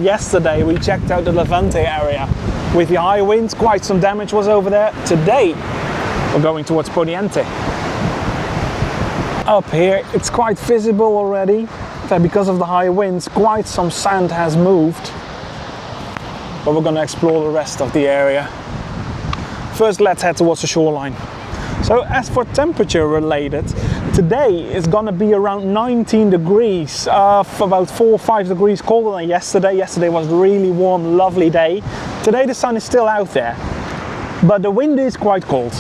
Yesterday we checked out the Levante area. With the high winds, quite some damage was over there. Today we're going towards Poniente. Up here it's quite visible already that because of the high winds quite some sand has moved. But we're going to explore the rest of the area. First let's head towards the shoreline. So as for temperature related, today is going to be around 19 degrees, about 4 or 5 degrees colder than yesterday. Yesterday was a really warm, lovely day. Today the sun is still out there, but the wind is quite cold.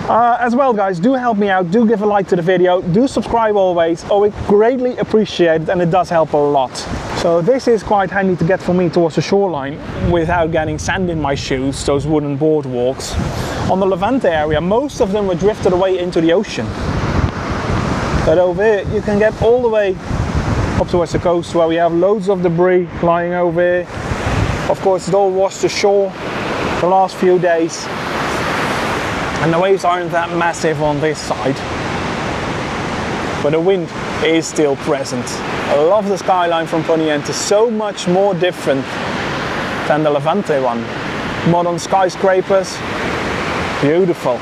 As well guys, do help me out, do give a like to the video, do subscribe always, greatly appreciate it, and it does help a lot. So this is quite handy to get for me towards the shoreline without getting sand in my shoes, those wooden boardwalks. On the Levante area, most of them were drifted away into the ocean. But over here, you can get all the way up towards the coast where we have loads of debris lying over here. Of course, it all washed ashore the last few days. And the waves aren't that massive on this side. But the wind is still present. I love the skyline from Poniente, so much more different than the Levante one. Modern skyscrapers, beautiful.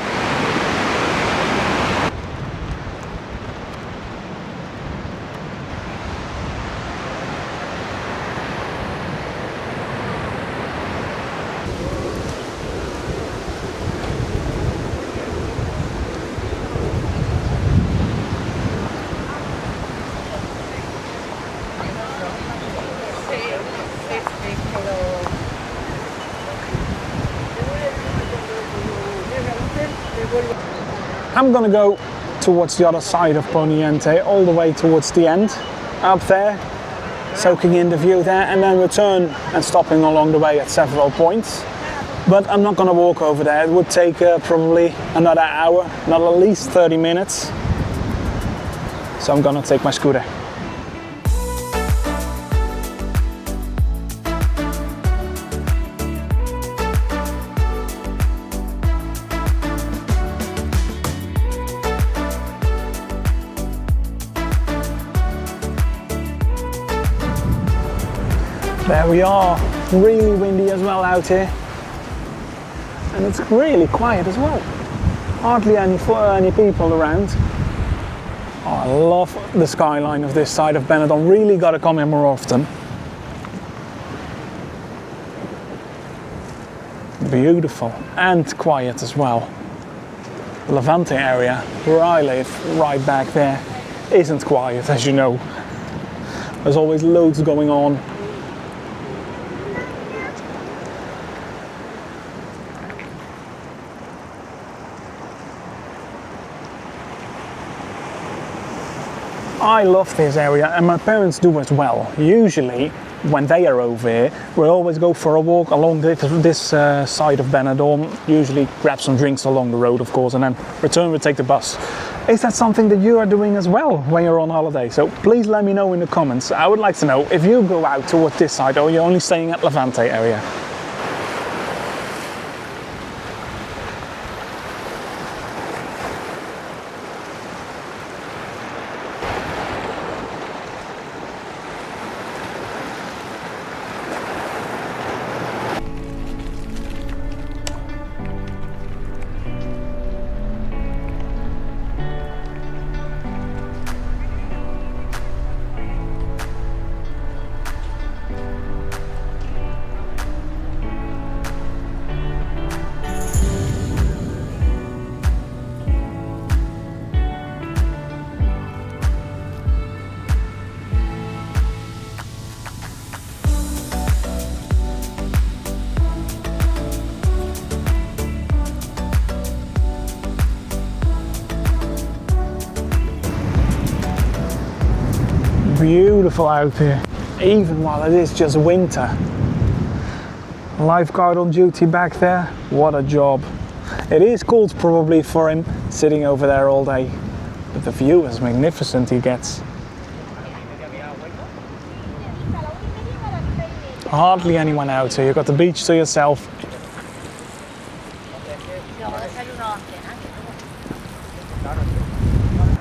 I'm gonna go towards the other side of Poniente, all the way towards the end, up there, soaking in the view there, and then return and stopping along the way at several points. But I'm not gonna walk over there. It would take probably another hour, not at least 30 minutes. So I'm gonna take my scooter. There we are, really windy as well out here, and it's really quiet as well. Hardly any people around. Oh, I love the skyline of this side of Benidorm, really got to come here more often. Beautiful and quiet as well. The Levante area, where I live, right back there, isn't quiet, as you know. There's always loads going on. I love this area, and my parents do as well. Usually, when they are over here, we always go for a walk along this side of Benidorm. Usually grab some drinks along the road, of course, and then return, we take the bus. Is that something that you are doing as well when you're on holiday? So please let me know in the comments. I would like to know if you go out towards this side or you're only staying at Levante area. Beautiful out here, even while it is just winter. Lifeguard on duty back there, what a job. It is cold probably for him sitting over there all day, but the view is magnificent he gets. Hardly anyone out here, you've got the beach to yourself.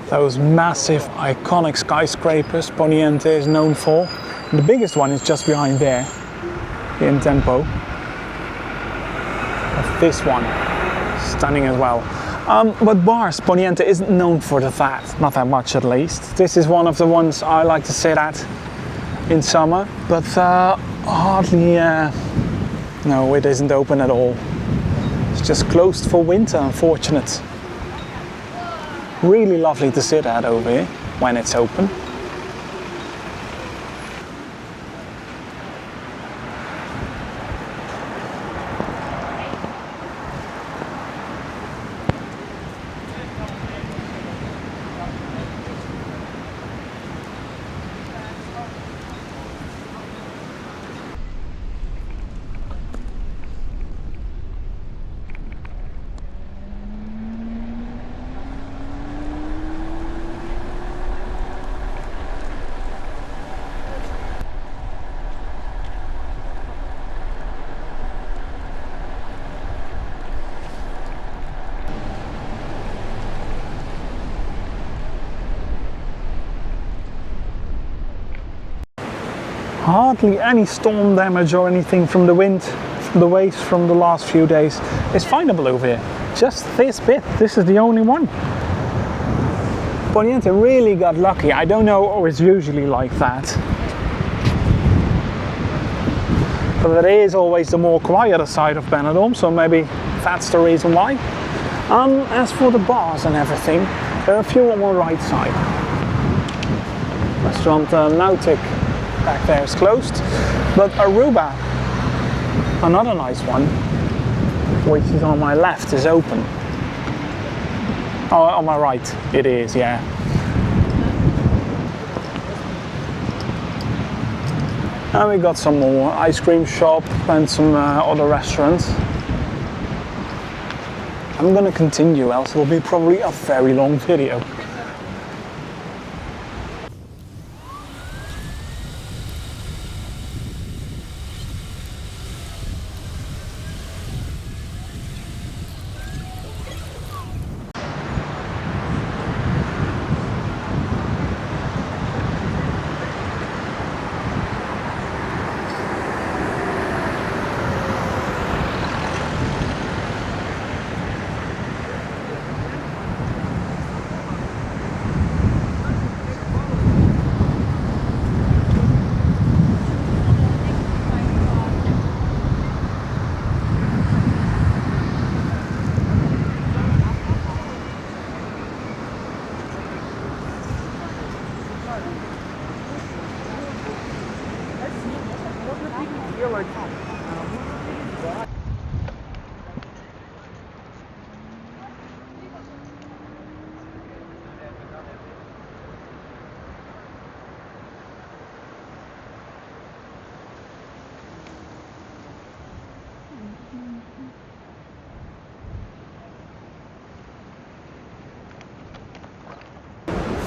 Those massive, iconic skyscrapers Poniente is known for. The biggest one is just behind there, in tempo. But this one, stunning as well. But Bars, Poniente isn't known for that, not that much at least. This is one of the ones I like to sit at in summer, but hardly, no, it isn't open at all. It's just closed for winter, unfortunate. Really lovely to sit at over here when it's open. Hardly any storm damage or anything from the wind, from the waves from the last few days is findable over here. Just this bit, this is the only one. Poniente really got lucky. I don't know, oh, it's usually like that. But it is always the more quieter side of Benidorm, so maybe that's the reason why. As for the bars and everything, there are a few on the right side. Restaurant Nautic back there is closed, but Aruba, another nice one, which is on my left, is open. Oh, on my right it is, yeah. And we got some more ice cream shop and some other restaurants. I'm gonna continue, else it will be probably a very long video.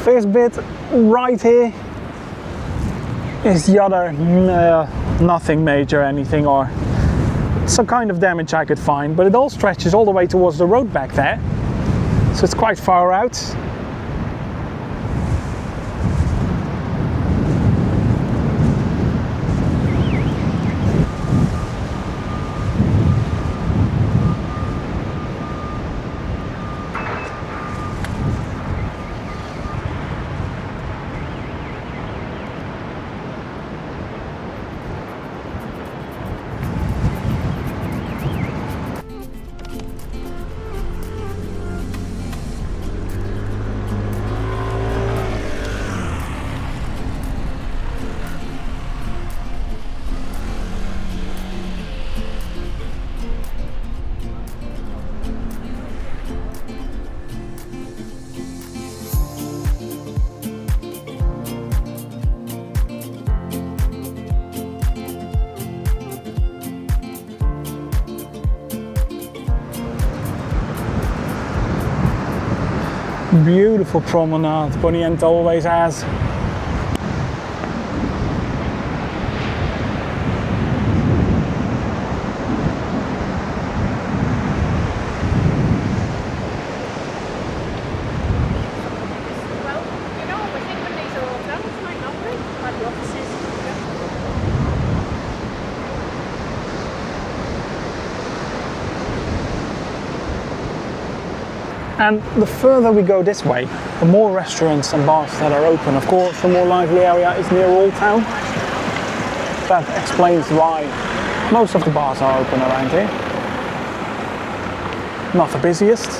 This bit right here is the other, nothing major anything, or some kind of damage I could find, but it all stretches all the way towards the road back there, so it's quite far out. Beautiful promenade, Poniente always has. And the further we go this way, the more restaurants and bars that are open. Of course, the more lively area is near Old Town. That explains why most of the bars are open around here. Not the busiest,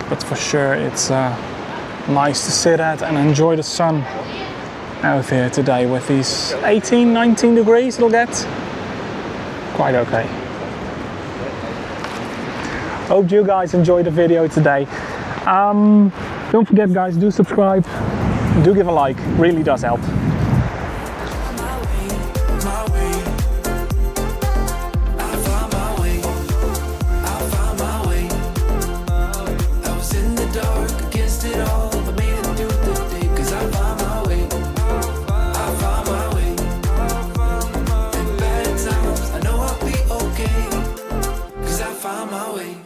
but for sure it's nice to sit at and enjoy the sun out here today with these 18, 19 degrees it'll get. Quite okay. Hope you guys enjoyed the video today. Don't forget guys, do subscribe, do give a like, really does help. Found my way.